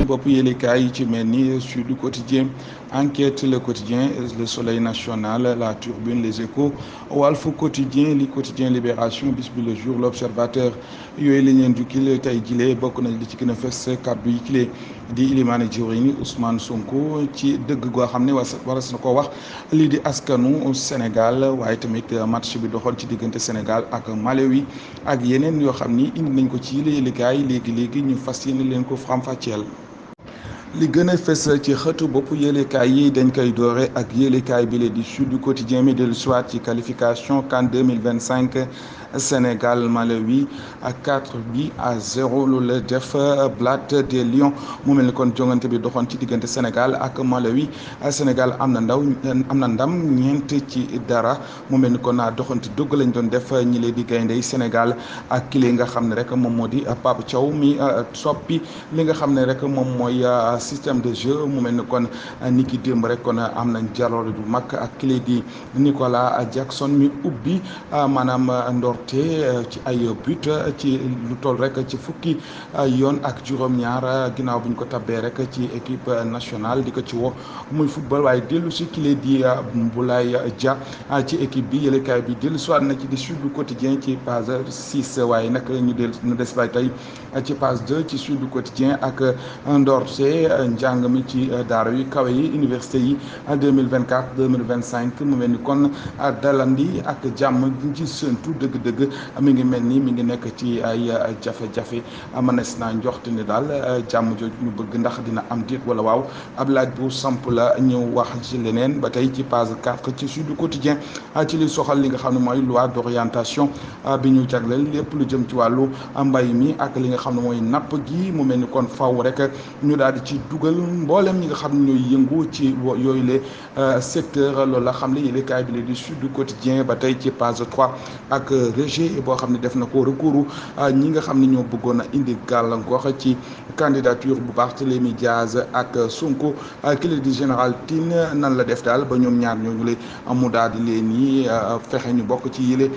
bopp yéenekaay yi ci mel ni Sud Quotidien, Enquête, Le Quotidien, Le Soleil National, La Tribune, Les Échos, Walf Quotidien, Li Quotidien, Libération, Bis Bi Le Jour, L'Observateur yooyu la ñu jukkil tey jile bokk nañ li ci gën a fës kàddu yi kile di ilimaane jawriñ Ousmane Sonko ci dëgg goo xam ne waras na ko wax lii di askanu Sénégal waaye tamit match bi doxoon ci diggante Sénégal ak Malawi ak yeneen yoo xam ni indi nañ ko ci yéenekaay léegi ñu fas yéene leen ko faram-fàcceel. li gën a fës ci xëtu bopp yéenekaay yi dañ koy doore ak yéenekaay bi la di Sud Quotidien mi dellu soit ci qualification CAN 2025 Sénégal Malawi ak 4-0 loolu la def Blatte des Lions mu mel ni kon jongante bi doxoon ci diggante Sénégal ak Malawi Sénégal am na ndam ñeent ci dara mu mel ni kon doxante dugg lañ doon def ñi leen di gayndey Sénégal ak kile nga xam ne rek moom moo di Pape Thiaw mi soppi li nga xam ne rek moom mooy système de jeu mu mel ni kon ni ki démb rek kon am nañ jaloore bu mag ak kile di Nicolas Jackson mi ubbi maanaam ndorte ci ay but ci lu toll rek ci fukki yoon ak juróom-ñaar ginnaaw bu ñu ko tabbee rek ci équipe nationale di ko ci woo muy football waaye dellu si kile di Boulaye Dia ci équipe bi yëlekaay bi dellu soit na ci di Sud Quotidien ci page 6 waaye nag ñu des bay tey ci page 2 ci Sud Quotidien ak ndorte njàng mi ci daara yu kawe yi université yi 2024 2025 mu mel ni kon dalandi ak jàmm ci seentu dëgg-dëgg mi ngi mel ni mi ngi nekk ci ay jafe-jafe mënees naa njoxte ni daal jàmm jooju ñu bëgg ndax dina am déet wala waaw ab laaj bu samp la ñëw wax ci leneen ba tey ci page 4 ci Sud Quotidien ci li soxal li nga xam ne mooy loi d'orientation bi ñu jagleel lépp lu jëm ci wàllu mbay mi ak li nga xam ne mooy napp gi mu mel ni kon faw rek ñu daal di ci dugal mboolem ñi nga xam ne ñooy yëngu ci yooyu le secteur loolu la xam ne yéenekaay bi la di Sud Quotidien ba tey ci page 3 ak rejet boo xam ne def na ko recours ñi nga xam ne ñoo bëggoon a indi gàllankoor ci candidature bu Barthélémy Diaz ak Sonko kii di général Tine nan la def daal ba ñoom ñaar ñooñu le mu daal di leen ni fexe ñu bokk ci yile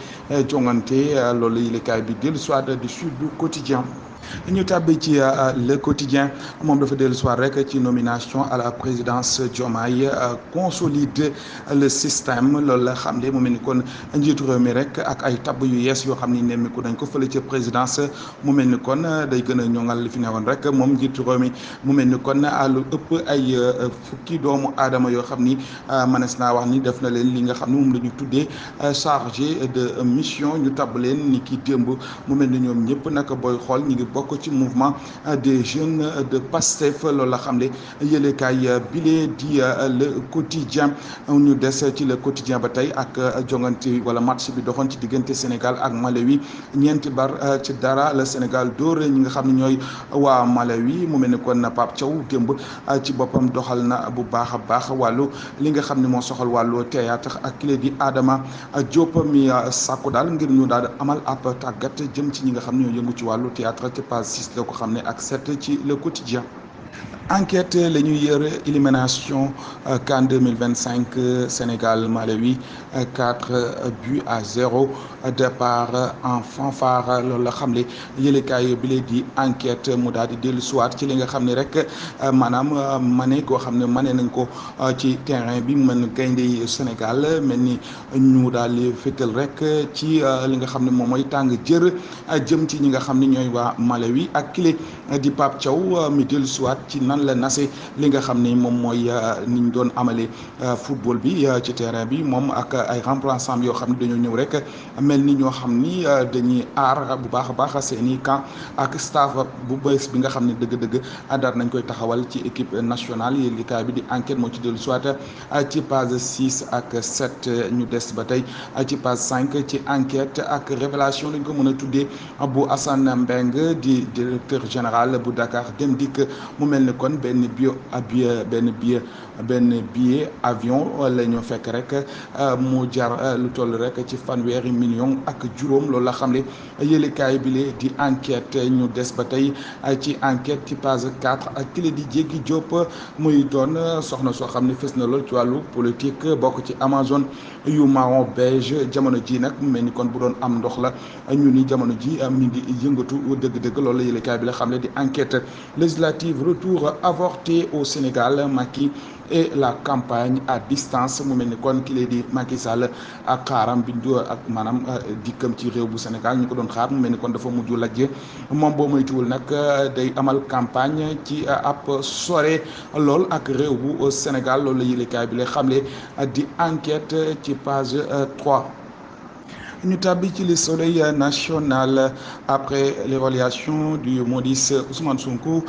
jongante loolu yéenekaay bi dellu soit di Sud Quotidien ñu tàbbi ci le quotidien moom dafa dellu soir rek ci nomination à la présidence Diomaye consolide le système loolu la xam ne mu mel ni kon njiitu réew mi rek ak ay tabb yu yees yoo xam ni nemmiku dañ ko fële ci présidence mu mel ni kon day gën a ñoŋal li fi newoon rek moom njiitu réew mi mu mel ni kon lu ëpp ay fukki doomu aadama yoo xam ni mënees naa wax ni def na leen li nga xam ne moom la ñu tuddee chargé de mission ñu tabb leen ni ki démb mu mel ni ñoom ñëpp nag booy xool ñi ngi bokk ci mouvement des jeunes de Pastef loolu la xam ne yëlekaay bile di le quotidien ñu des ci le quotidien ba tey ak jongante wala match bi doxoon ci diggante Sénégal ak Malawi ñeenti bar ci dara la Sénégal dóor ñi nga xam ne ñooy waa Malawi mu mel ni kon Pape Thiaw démb ci boppam doxal na bu baax a baax wàllu li nga xam ne moo soxal wàllu théâtre ak kile di Adama Diop mi sàkku daal ngir ñu daal amal ab tàggat jëm ci ñi nga xam ne ñoo yëngu ci wàllu théâtre ci page 6 la ko xam ne ak 7 ci le quotidien enquête la ñuy yër élimination CAN 2025 Sénégal Malawi 4-0 départ en fanfare loolu la xam ne yëlekaay bi lee di enquête mu daal di dellu siwaat ci li nga xam ne rek maanaam mane koo xam ne mane nañ ko ci terrain bi mu mel ni gaynde yi Sénégal mel ni ñu daal di fétal rek ci li nga xam ne moom mooy tàng jër jëm ci ñi nga xam ne ñooy waa Malawi ak kile di Pape Thiaw mi dellu siwaat ci nan la nase li nga xam ne moom mooy ni ñu doon amale football bi ci terrain bi moom ak ay remplaçants yoo xam ne dañoo ñëw rek mel ni ñoo xam ni dañuy aar bu baax a baax seeni camp ak staff bu bees bi nga xam ne dëgg-dëgg daal nañ koy taxawal ci équipe nationale yi likaay bi di enquête moo ci dellu soit ci page 6 ak 7 ñu des ba tey ci page 5 ci enquête ak révélation lañ ko mën a tuddee bu Assane Mbengue di directeur général bu Dakar Dem Dikk mu mel mel ni kon benn billet avion la ñu fekk rek mu jar lu toll rek ci fanweeri million ak juróom loolu la xam ne yëlekaay bi le di enquête ñu des ba tey ci enquête ci page 4 ak kile di Jéggi Diop muy doon soxna soo xam ne fës na lool ci wàllu politique bokk ci Amazon yu marron beige jamono ji nag mu mel ni kon bu doon am ndox la ñu ni jamono ji mi ngi yëngatu dëgg-dëgg loolu la yëlekaay bi la xam ne di enquête législative retour avorté au Sénégal Macky et la campagne à distance mu mel ni kon ki lay di Macky Sall ak xaaram bi ak maanaam dikkam ci réew bu Sénégal ñu ko doon xaar mu mel ni kon dafa mujj lajj moom boo moytuwul nag day amal campagne ci ab sore lool ak réew bu Sénégal loolu la yëlekaay bi lay xamle di enquête ci page 3. ñu tàbbi ci le soleil national après l'évaluation du Moody's Ousmane Sonko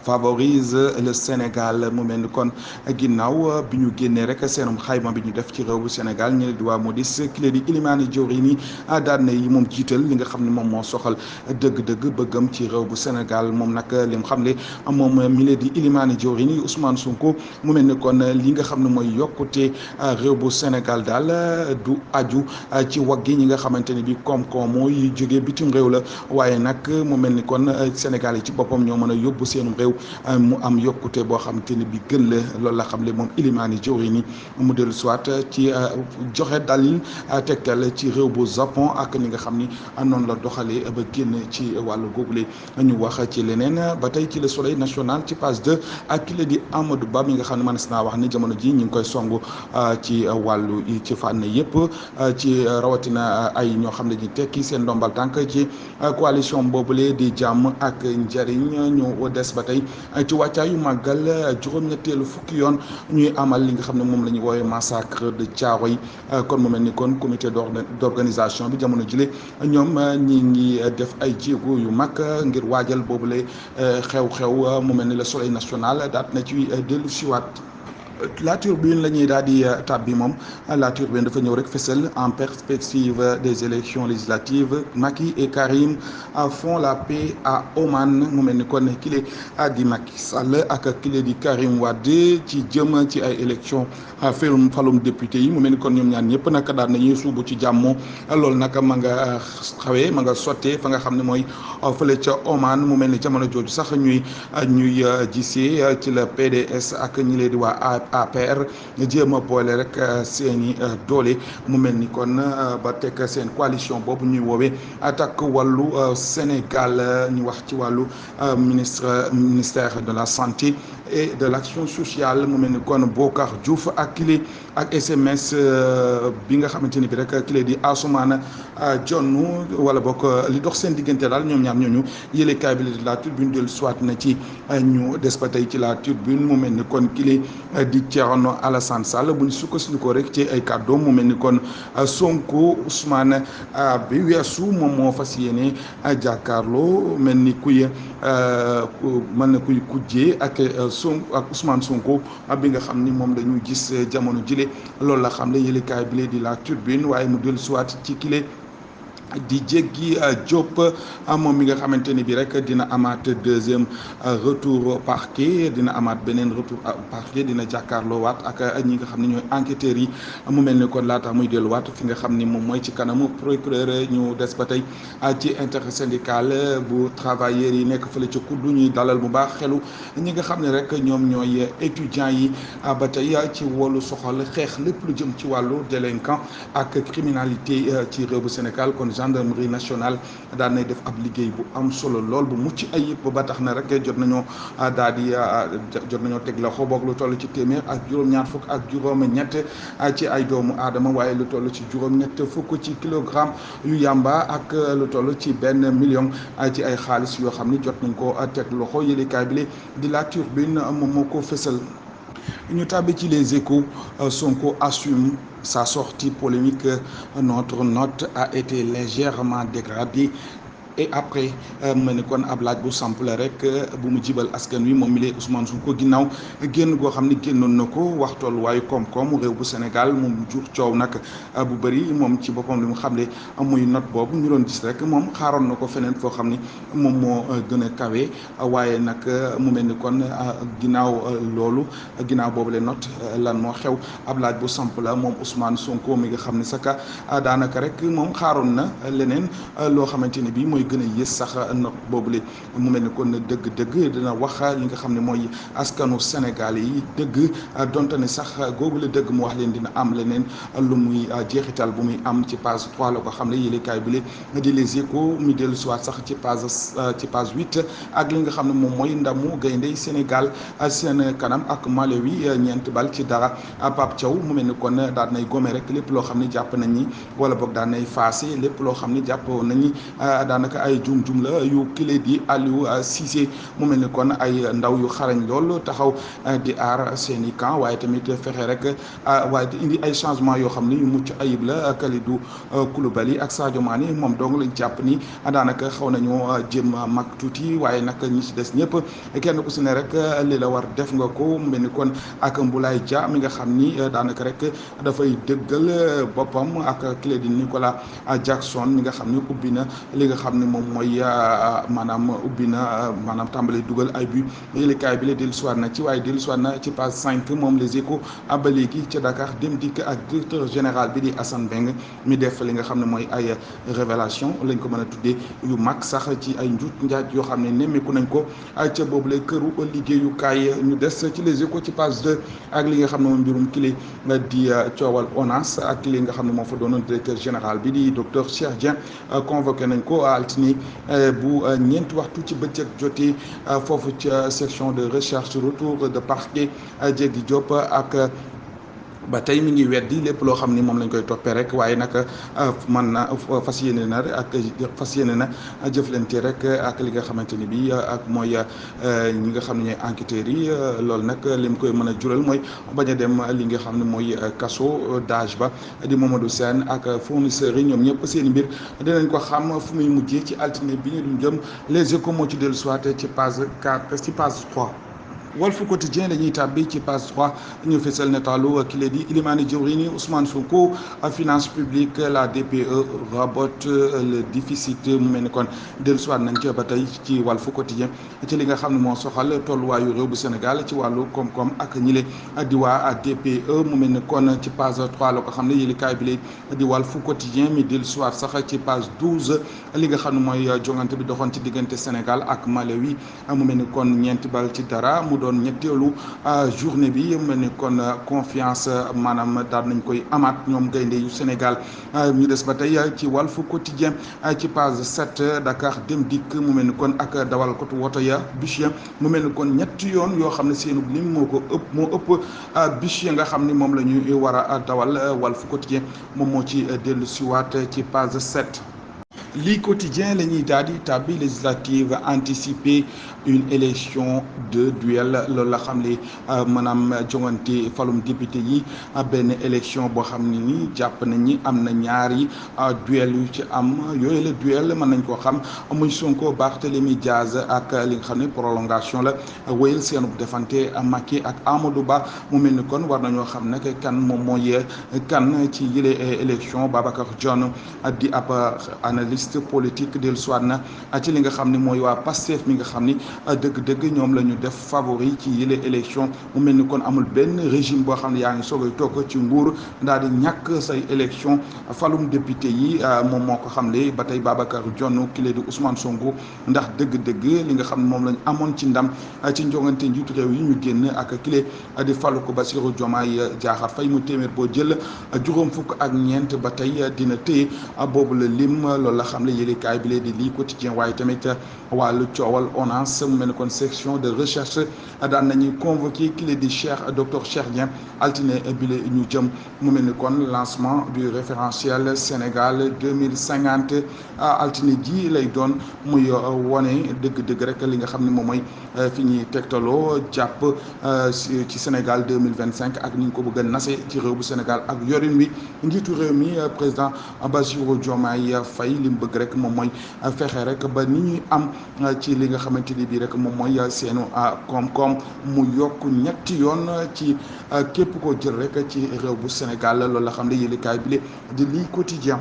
favorise le Sénégal mu mel ni kon ginnaaw bi ñu génnee rek seenum xayma bi ñu def ci réew bu Sénégal ñu ne di waa Moody's ki leen di Ilimani Diorini daan na yi moom jiital li nga xam ne moom moo soxal dëgg-dëgg bëggam ci réew bu Sénégal moom nag li mu xam ne moom mi leen di Ilimani Diorini Ousmane Sonko mu mel ni kon li nga xam ne mooy yokkute réew bu Sénégal daal du aju ci waggi ñi nga xamante ne bi koom-koom mooy jógee bitim réew la waaye nag mu mel ni kon Sénégal yi ci boppam ñoo mën a yóbbu seenum réew mu am yokkute boo xamante ne bi gën la loolu la xam le moom Ilimani Diorini mu dellu soit ci joxe dalil tegtal ci réew bu Japon ak ni nga xam ni noonu la doxalee ba génn ci wàllu googule ñu wax ci leneen ba tey ci le soleil national ci page 2 ak ki la di Amadou Ba mi nga xam ne man naa wax ni jamono ji ñu ngi koy songu ci wàllu ci fànn yëpp ci rawatina ay ñoo xam ne ñu tekki seen ndombal tànk ci coalition boobule di jàmm ak njëriñ ñu des ba tey ci wàccaayu màggal juróom-ñetteelu fukki yoon ñuy amal li nga xam ne moom la ñuy woowee massacre de Thiaroye kon mu mel ni kon comité d'organisation bi jamono jile ñoom ñi ngi def ay jéego yu mag ngir waajal boobule xew-xew mu mel ni le soleil national daat na ci dellu siwaat la turbine la ñuy daal di tàbbi moom la turbine dafa ñëw rek fësal en perspective des élections législatives Macky et Karim font la paix à Oman mu mel ni kon kile di Macky Sall ak kile di Karim Wade ci jëm ci ay élections falum député yi mu mel ni kon ñoom ñaan ñëpp nag daal nañuy suubu ci jàmm loolu nag ma nga xawee ma nga sottee fa nga xam ne mooy fële ca Oman mu mel ni jamono jooju sax ñuy gisee ci la PDS ak ñi leen di waa APR jéem a boole rek seeni doole mu mel ni kon ba teg seen coalition boobu ñuy woowee Takku Wallu Sénégal ñu wax ci wàllu ministère de la santé et de l'action sociale mu mel ni kon Bokar Diouf ak kile ak SMS bi nga xamante ni bi rek kile di Assoumana Dione wala bokk li dox seen diggante daal ñoom ñaar ñooñu yëlekaay bi la Tribune dellu soit na ci ñu des ba tey ci la Tribune mu mel ni kon kile di Thierno Alassane Sall bu ñu sukkandikoo rek ci ay kàddoom mu mel ni kon Sonko Ousmane bi weesu moom moo fas yéene jàkkaarloo mel ni kuy mën na kuy kujjee ak Ousmane Sonko bi nga xam ni moom dañu gis jamono jile loolu la xam ne yëlekaay bi di la Tribune waaye mu dellu siwaat ci kile di Jéggi Diop moom mi nga xamante ni bi rek dina amaat deuxième retour parquet dina amaat beneen retour parquet dina jàkkaarloo waat ak ñi nga xam ne ñooy enquêteurs yi mu mel ni kon laata muy delluwaat fi nga xam ni moom mooy ci kanamu procureur ñu des ba tey ci intersyndical bu travailleurs yi nekk fële ca kuddu ñuy dalal bu baax xelu ñi nga xam ne rek ñoom ñooy étudiants yi ba tey ci wàllu soxal xeex lépp lu jëm ci wàllu délinquant ak criminalité ci réew bu Sénégal kon gendarmerie nationale daan nay def ab liggéey bu am solo lool bu mucc ayib ba tax na rek jot nañoo teg loxo boog lu toll ci téeméer ak juróom-ñaar fukk ak juróom-ñett ci ay doomu aadama waaye lu toll ci juróom-ñett fukk ci kilogramme yu yamba ak lu toll ci 1 million ci ay xaalis yoo xam ni jot nañ ko teg loxo yëlekaay bi di la Tribune moom moo ko fësal. ñu tàbbi ci les Échos Sonko assume sa sortie polémique notre note a été légèrement dégradée et après mu ne kon ab laaj bu samp la rek bu mu jibal askan wi moom mi lee Ousmane Sonko ginnaaw génn goo xam ne génnoon na ko wax tolluwaayu koom-koom réew bu Sénégal moom jur coow nag bu bëri moom ci boppam li mu xam ne muy note boobu ñu doon gis rek moom xaaroon na ko feneen foo xam ni moom moo gën a kawe waaye nag mu mel ni kon ginnaaw loolu ginnaaw boobu le note lan moo xew ab laaj bu samp la moom Ousmane Sonko mi nga xam ne saka daanaka rek moom xaaroon na leneen loo xamante ni bii mooy gën a yées sax note boobule mu mel ni kon dëgg-dëgg dina wax li nga xam ne mooy askanu Sénégal yi dëgg donte ne sax googule dëgg mu wax leen dina am leneen lu muy jeexital bu muy am ci page 3 la ko xam ne yéenekaay bi la di Les Échos mi dellu siwaat sax ci page 8 ak li nga xam ne moom mooy ndamu gayndey Sénégal seen kanam ak Malawi ñeent bal ci dara Pape Thiaw mu mel ni kon daan nay gome rek lépp loo xam ne jàpp nañ ni wala boog daan nay faase lépp loo xam ne jàpp nañ ni daanaka ay jum la yu kile di Aliou Cissé mu mel ni kon ay ndaw yu xarañ lool taxaw di aar seen i camp waaye tamit fexe rek waaye indi ay changement yoo xam ne yu mucc ayib la Kalidou Koulibaly ak Sadio Mané moom dong lañ jàpp ni daanaka xaw nañoo jëm mag tuuti waaye nag ñi ci des ñëpp kenn ku si ne rek li la war def nga ko mu mel ni kon ak Mboulaye Dia mi nga xam ni daanaka rek dafay dëggal boppam ak clé di Nicolas Jackson mi nga xam ni ubbi na li nga xam ne moom mooy maanaam ubbi na maanaam tàmbali dugal ay but yëlekaay bi la dellusiwaat na ci waaye dellusiwaat na ci page 5 moom Les Échos ba léegi ca Dakar dem dikk ak directeur général bi di Assane Mbeng mi def li nga xam ne mooy ay révélation lañ ko mën a tuddee yu mag sax ci ay njuut njaaj yoo xam ne nemmeeku nañ ko ca boobule këru liggéeyukaay ñu des ci Les Échos ci page 2 ak li nga xam ne moom mbirum kile di coowal ONAS ak li nga xam ne moo fa doonoon directeur général bi di docteur Cheikh Dieng convoqué nañ ko altine bu ñeenti waxtu ci bëccëg jotee foofu ca section de recherche retour de parquet Diégui Diop ak ba tey mi ngi weddi lépp loo xam ni moom lañ koy toppee rek waaye nag man na fas yéene na jëflante rek ak li nga xamante ni bi ak mooy ñi nga xam ne ñooy enquêteurs yi loolu nag li mu koy mën a jural mooy bañ a dem li nga xam ne mooy kaso d'âge ba di Mamadou Sène ak fournisseurs yi ñoom ñëpp seen mbir dinañ ko xam fu muy mujjee ci altine bi ñu duñ jëm Les Échos moo ci dellu soit ci page 4 ci page 3 Walf Quotidien la ñuy tàbbi ci page 3 ñu fësal nataalu ki la di Ilimani Diorini Ousmane Sonko finance publique la DPE rabote le déficit mu mel ni kon dellusiwaat nañ ca ba tey ci Walf Quotidien ci li nga xam ne moo soxal tolluwaayu réew bu Sénégal ci wàllu koom-koom ak ñile di waa DPE mu mel ni kon ci page 3 la ko xam ne yéenekaay bi di Walf Quotidien mi dellusiwaat sax ci page 12 li nga xam ne mooy jongante bi doxoon ci diggante Sénégal ak Malawi mu mel ni kon ñeenti bal ci dara doon ñetteelu journée bi mel ni kon confiance maanaam daal nañ koy amaat ñoom gaynde yu Sénégal ñu des ba tey ci Walf Quotidien ci page 7 Dakar dem dikk mu mel ni kon ak dawal kotu woto ya bus ya mu mel ni kon ñetti yoon yoo xam ne seenu lim moo ëpp bus ya nga xam ni moom la ñuy war a dawal Walf Quotidien moom moo ci dellu siwaat ci page 7 lii quotidien la ñuy daal di tàbbi législative anticipée une élection de duel loolu la xam ne maanaam jongante falum député yi benn élection boo xam ne ni jàpp nañ ni am na ñaari duel yu ci am yooyu la duel mën nañ koo xam muy Sonko Barthélémy Diaz ak li nga xam ne prolongation la wéyal seenu defante Macky ak Amadou Ba mu mel ni kon war nañoo xam nag kan moom mooy kan ci yële élection Babacar Dione di ab analyste politique del soit na ci li nga xam ne mooy waa Pastef mi nga xam ni dëgg-dëgg ñoom la ñu def favori ci yële élection mu mel ni kon amul benn régime boo xam ne yaa ngi soogay toog ci nguur daal di ñàkk say élection falum député yi moom moo ko xamle ba tey Babacar Dione kile di Ousmane Sonko ndax dëgg-dëgg li nga xam ne moom lañ amoon ci ndam ci njongante njiitu réew yi ñu génn ak kile di falu ko Bassirou Diomaye Diakhar Faye mu téeméer boo jël juróom fukk ak ñeent ba tey dina téye boobu la lim loolu la xam ne yëlekaay bi lee di lii quotidien waaye tamit wàllu coowal ONAS mu mel ni kon section de recherche daan nañuy convoqué kile di docteur Cheikh Dieng altine bi la ñu jëm mu mel ni kon lancement du référentiel Sénégal 2050 altine ji lay doon muy wone dëgg-dëgg rek li nga xam ne moom mooy fi ñuy tegtaloo jàpp ci Sénégal 2025 ak ni ñu ko bëgg a nase ci réew bu Sénégal ak yorin wi njiitu réew mi président Bassirou Diomaye Faye li mu bëgg rek moom mooy fexe rek ba ni ñuy am ci li nga xamante ni bii rek moom mooy seenu koom-koom mu yokk ñetti yoon ci képp koo jël rek ci réew bu Sénégal loolu la xam ne yëlekaay bi di lii quotidien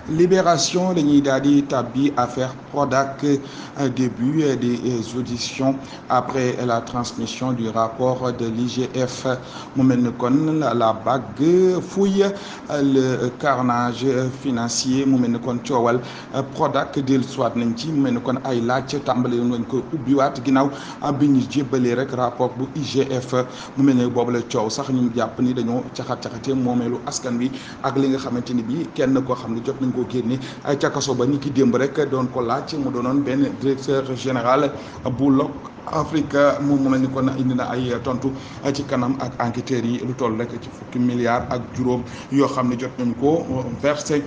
Libération la ñuy daal di tàbbi affaire Prodac début des auditions après la transmission du rapport de l'IGF mu mel ni kon la BAG fouille le carnage financier mu mel ni kon coowal Prodac dellusiwaat nañ ci mu mel ni kon ay laaj tàmbali nañ ko ubbiwaat ginnaaw bi ñu jébbalee rek rapport bu IGF mu mel ni boobu la coow sax ñu jàpp ni dañoo caxat-caxatee moomeelu askan wi ak li nga xamante ni bii kenn koo xam ne jot nañ ko génne ca kaso ba ni ki démb rek doon ko laaj mu doonoon benn directeur général bu Lok Afrique moom mu mel ni kon indi na ay tontu ci kanam ak enquêteurs yi lu toll rek ci fukki milliards ak juróom yoo xam ne jot nañ ko versé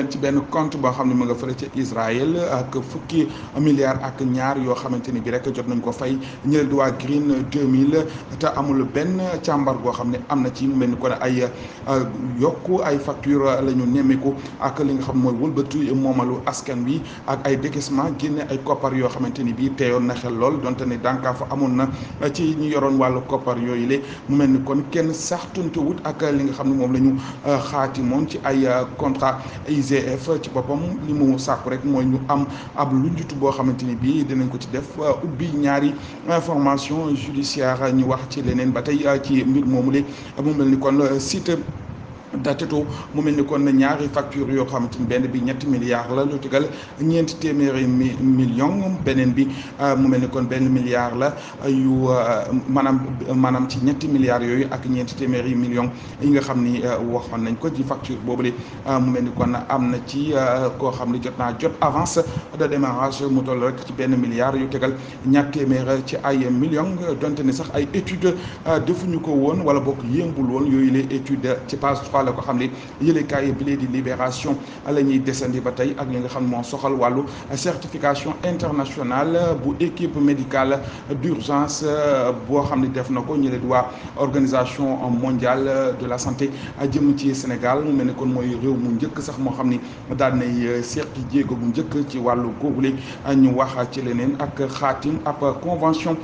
ci benn compte boo xam ne mu nga fële ci Israël ak fukki milliards ak ñaar yoo xamante ni bi rek jot nañ ko fay ñële di waa Green 2000 te amul benn càmbar goo xam ne am na ci mu mel ni kon ay yokku ay facture la ñu nemmeeku ak li nga xam mooy wëlbatu moomalu askan wi ak ay décaissement génne ay koppar yoo xamante ni bii teyoon na xel lool donte ne dànkaafu amoon na ci ñi yoroon wàllu koppar yooyu le mu mel ni kon kenn sax tuntewut ak li nga xam ne moom la ñu xaati moom ci ay contrat IGF ci boppam li mu sàkku rek mooy ñu am ab lu njutu boo xamante ni bii dinañ ko ci def ubbi ñaari information judiciaire ñu wax ci leneen ba tey ci mbir moomu le mu mel ni kon site dateto mu mel ni kon ñaari facture yoo xamante ni benn bi ñetti milliards la lu tegal ñeenti téeméeri million beneen bi mu mel ni kon benn milliard la yu maanaam ci ñetti milliards yooyu ak ñeenti téeméeri million yi nga xam ni waxoon nañ ko ci facture boobule mu mel ni kon am na ci koo xam ni jot avance de démarrage mu toll rek ci benn milliard yu tegal ñaar téeméer ci ay millions donte ni sax ay étude defuñu ko woon wala bokk yëngul woon yooyu les études ci page 3 la ko xam ne yëlekaay bi di Libération la ñuy desandi ba tey ak li nga xam moo soxal wàllu certification internationale bu équipe médicale d'urgence boo xam ne def na ko ñu leen di waa organisation mondiale de la santé jëm ci Sénégal mu mel ni kon mooy réew mu njëkk sax moo xam ni daal nay seqi jéego bu njëkk ci wàllu googule ñu wax ci leneen ak xaatim ab convention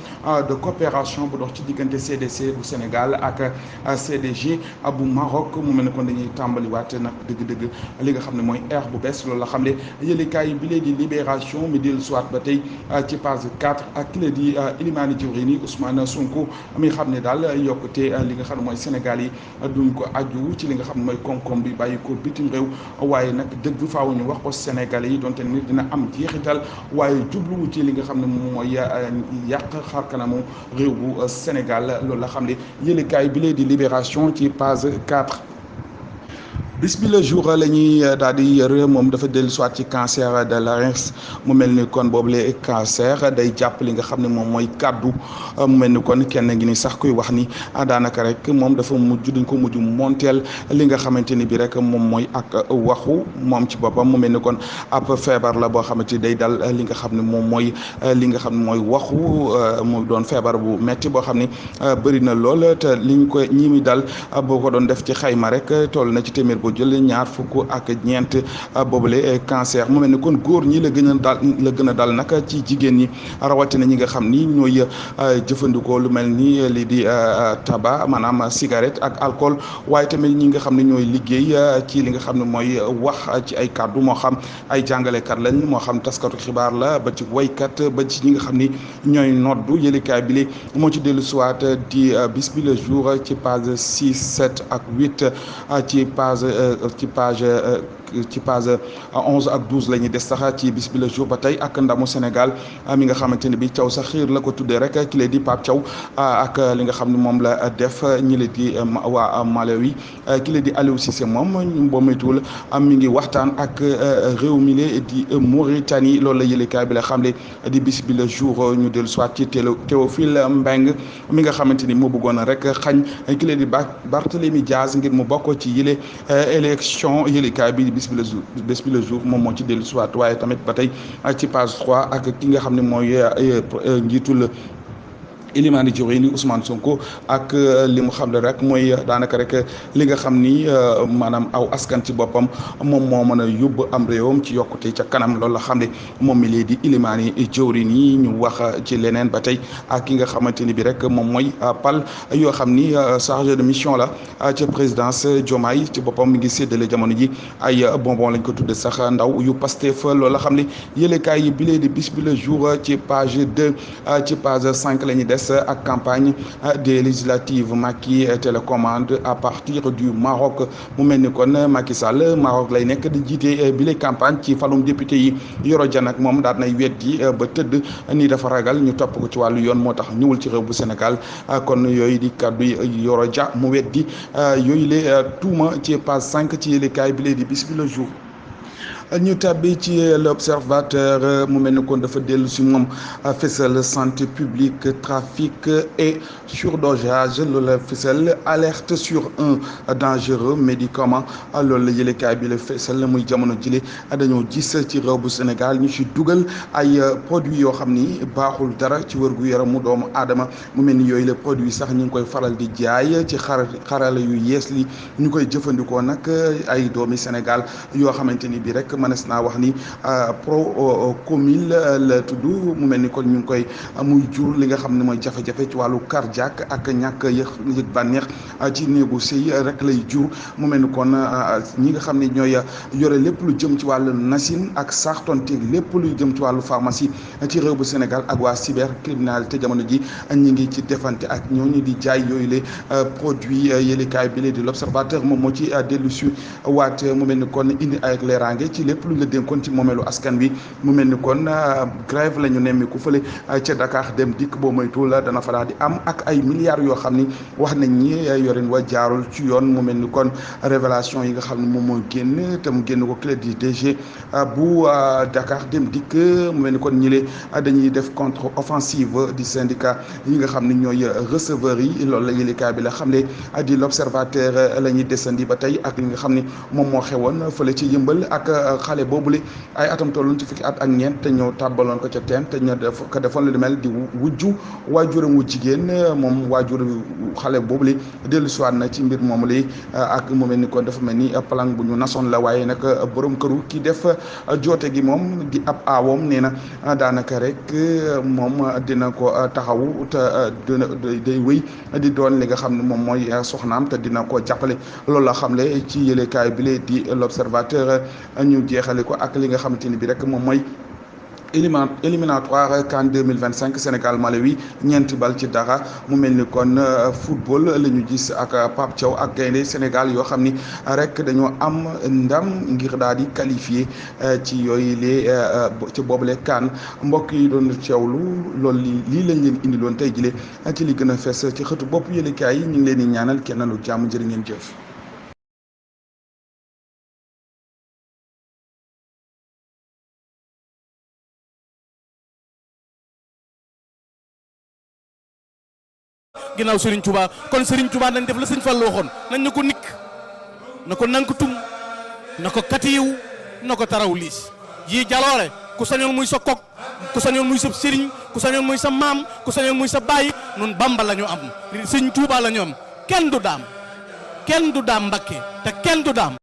de coopération bu dox ci diggante CDC bu Sénégal ak CDG bu Maroc mu mel ni kon dañuy tàmbaliwaat nag dëgg-dëgg li nga xam ne mooy ère bu bees loolu la xam ne yëlekaay bi lee di Libération mi dellu soit ba tey ci page 4 ak ki la di Ilimani Diourine Ousmane Sonko mi xam ne daal yokkute li nga xam ne mooy Sénégal yi duñ ko aju ci li nga xam ne mooy koom-koom bi bàyyi ko bitim réew waaye nag dëgg faaw ñu wax ko Sénégalais yi donte nit dina am jeexital waaye jubluwu ci li nga xam ne moom mooy yàq xarkanamu réew bu Sénégal loolu la xam ne yëlekaay bi lee di Libération ci page 4 bis bi le jour la ñuy daal di yër moom dafa dellu soit ci cancer de larynx mu mel ni kon boobu le cancer day jàpp li nga xam ne moom mooy kaddu mu mel ni kon kenn ngi ni sax kuy wax ni daanaka rek moom dafa mujj dañ ko mujj monteel li nga xamante ni bi rek moom mooy ak waxu moom ci boppam mu mel ni kon ab feebar la boo xamante ni day dal li nga xam ne moom mooy li nga xam ne mooy waxu mu doon feebar bu metti boo xam ne bëri na lool te liñ ko ñi muy dal boo ko doon def ci xayma rek toll na ci téeméer boo jël ñaar fukk ak ñeent boobule cancer mu mel ni kon góor ñi la gën a dal nag ci jigéen ñi rawatina ñi nga xam ni ñooy jëfandikoo lu mel ni lii di tabac maanaam cigarette ak alcool waaye tamit ñi nga xam ne ñooy liggéey ci li nga xam ne mooy wax ci ay kàddu moo xam ay jàngalekat lañ moo xam taskatu xibaar la ba ci waykat ba ci ñi nga xam ni ñooy noddu yëlikaay bi li moo ci dellu siwaat di bis bi le jour ci page 6 7 ak 8 ci page 11 ak 12 la ñuy des sax ci bis bi le jour ba tey ak ndamu Sénégal mi nga xamante ne bi Thiaw sax xiir la ko tuddee rek ki la di Pape Thiaw ak li nga xam ne moom la def ñi la di waa Malawi ki la di Aliou Cissé moom boo moytuwul mi ngi waxtaan ak réew mi la di Mauritanie loolu la yëlekaay bi la xam le di bis bi le jour ñu dellu soit ci Théophile Mbeng mi nga xamante ni moo bëggoon rek xañ ki la di Barthélémy Diaz ngir mu bokk ci yële élection yëlekaay bi bis bi le jour moom moo ci dellu soit waaye tamit ba tey ci page 3 ak ki nga xam ne mooy njiitul Ilimani Diourine ni Ousmane Sonko ak li mu xam ne rek mooy daanaka rek li nga xam ni maanaam aw askan ci boppam moom moo mën a yóbbu am réewam ci yokkute ca kanam loolu la xam ne moom mi lee di Ilimani Diourine yi ñu wax ci leneen ba tey ak ki nga xamante ni bi rek moom mooy pal yoo xam ni chargé de mission la ca présidence Diomaye ci boppam mi ngi séddale jamono ji ay bonbon lañ ko tudde sax ndaw yu Pastef loolu la xam ne yëlekaay yi bi lee di bis bi le jour ci page 2 ci page 5 la ñuy des ak campagne des législatives Macky télécommande à partir du Maroc mu mel ni kon Macky Sall Maroc lay nekk di jiite bi lay campagne ci falum député yi Yoro Dia nag moom daal nay weddi ba tëdd ni dafa ragal ñu topp ko ci wàllu yoon moo tax ñëwul ci réew bu Sénégal kon yooyu di kaddu Yoro Dia mu weddi yooyu le tuuma ci page 5 ci yéenekaay bi lay di bis bi le jour ñu tàbbi ci l'observateur mu mel ni kon dafa dellu si moom fësal santé publique trafic et surdosage loolu la fësal alerte sur un dangereux médicament loolu la yëlekaay bi la fësal muy jamono jile dañoo gis ci réew bu Sénégal ñu ci dugal ay produits yoo xam ni baaxul dara ci wér-gu-yaramu doomu aadama mu mel ni yooyu la produits sax ñu ngi koy faral di jaay ci xarala yu yees li ñu koy jëfandikoo nag ay doomi Sénégal yoo xamante ni bi rek mënees naa wax ni Procomil la tudd mu mel ni kon ñu ngi koy muy jur li nga xam ne mooy jafe-jafe ci wàllu cardiaque ak ñàkk yëg bànneex ci néegu sëy rek lay jur mu mel ni kon ñi nga xam ne ñooy yore lépp lu jëm ci wàllu nasin ak sartonteeg lépp luy jëm ci wàllu pharmacie ci réew bu Sénégal ak waa cybercriminalité jamono ji ñi ngi ci defante ak ñooñu di jaay yooyu les produits yëlekaay bi di l'observateur moom moo ci dellu si waat mu mel ni kon indi ay leeraange ci lépp lu la dénkoon ci moomeelu askan wi mu mel ni kon grève la ñu nemmiku fële ca Dakar dem dikk boo moytuwul dana fa daal di am ak ay milliards yoo xam ni wax nañ ñi yorin wa jaarul ci yoon mu mel ni kon révélation yi nga xam ne moom mooy génn te mu génn ko clé du DG bu Dakar dem dikk mu mel ni kon ñi le dañuy def contre offensive di syndicat yi nga xam ne ñooy receveurs yi loolu la yëlekaay bi la xam ne di l'observateur la ñuy desandi ba tey ak li nga xam ne moom moo xewoon fële ci yëmbal ak xale boobule ay atam tolloon ci fukki at ak ñeent te ñëw tàbbaloon ko ca teen te ñu def ko defoon lu mel di wujju waajuram wu jigéen moom waajur xale boobule dellu siwaat na ci mbir moomu lay ak mu mel ni kon dafa mel ni plan bu ñu nasoon la waaye nag borom këru ki def joote gi moom di ab aawoom nee na daanaka rek moom dina ko taxawu te dina day wéy di doon li nga xam ne moom mooy soxnaam te dina ko jàppale loolu la xamle ci yëlekaay bi lee di l'observateur ñu jeexale ko ak li nga xamante ni bi rek moom mooy éliminatoire CAN 2025 Sénégal Malawi ñeenti bal ci dara mu mel ni kon football la ñu gis ak Pape Thiaw ak gaynde Sénégal yoo xam ni rek dañoo am ndam ngir daal di qualifié ci yooyu lee ci boobule CAN mbokk yi doon teewlu loolu lii lañ leen indiloon tey jile ci li gën a fees ci xëtu bopp yëlekaay yi ñu ngi leen di ñaanal kenn lu jàmm jërë ngeen jëf. ginnaaw Serigne Touba kon Serigne Touba nañ def la Serigne Fall waxoon nañ na ko nikk na ko nankutum na ko katiyiw na ko taraw liis yii jaloore ku sañoon muy sa kok ku sañoon muy sa Serigne ku sañoon muy sa maam ku sañoon muy sa baay nun Bamba la ñu am Serigne Touba la ñu am kenn du daam Mbakke te kenn du daam